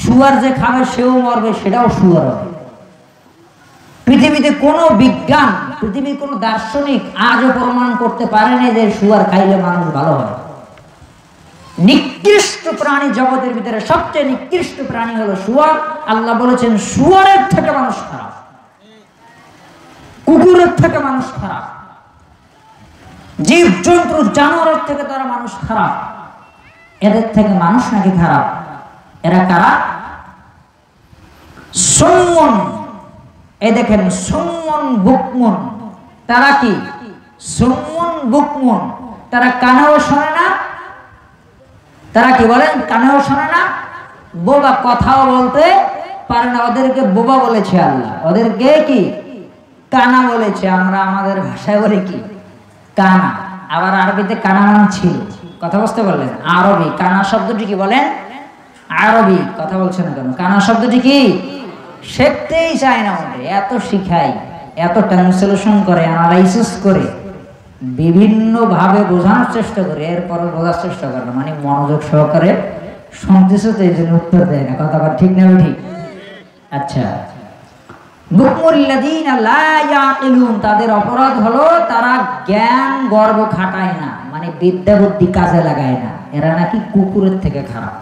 শুয়ার যে খাবে সেও মরবে, সেটাও শুয়ার হবে। পৃথিবীতে কোনো বিজ্ঞান, পৃথিবীর কোনো দার্শনিক আজও প্রমাণ করতে পারেনি যে শুয়ার খাইলে মানুষ ভালো হয়। নিকৃষ্ট প্রাণী জগতের ভিতরে সবচেয়ে নিকৃষ্ট প্রাণী হলো শুয়ার। আল্লাহ বলেছেন শুয়ারের থেকে মানুষ খারাপ, কুকুরের থেকে মানুষ খারাপ, জীব জন্তু জানোয়ারের থেকে তারা মানুষ খারাপ। এদের থেকে মানুষ নাকি খারাপ। এরা কারা? সুম্মুন। এই দেখেন সুম্মুন বুকমুন। তারা কি? সুম্মুন বুকমুন। তারা কানেও শোনে না। তারা কি বলেন? কানেও শোনে না, বোবা, কথাও বলতে পারে না। ওদেরকে বোবা বলেছে আল্লাহ, ওদেরকে কি? কানা বলেছে। আমরা আমাদের ভাষায় বলি কি? কানা। আবার আরবিতে কানা মানে ছিল। কথা বুঝতে পারলেন? আরবি কানা শব্দটি কি বলেন? আরবি। কথা বলছেন কেন? কানা শব্দটি কি? শিখতেই চায় না ওদের। এত শিখাই, এত ট্রান্সলেশন করে, অ্যানালাইসিস করে, বিভিন্ন ভাবে বোঝানোর চেষ্টা করে, এরপরে বোঝার চেষ্টা করে না। মানে মনোযোগ সহকারে শুনতেছে তো, এই জন্য উত্তর দেয় না। কথা ঠিক না? ঠিক। আচ্ছা, তাদের অপরাধ হলো তারা জ্ঞান গর্ব খাটায় না, মানে বিদ্যা বুদ্ধি কাজে লাগায় না। এরা নাকি কুকুরের থেকে খারাপ।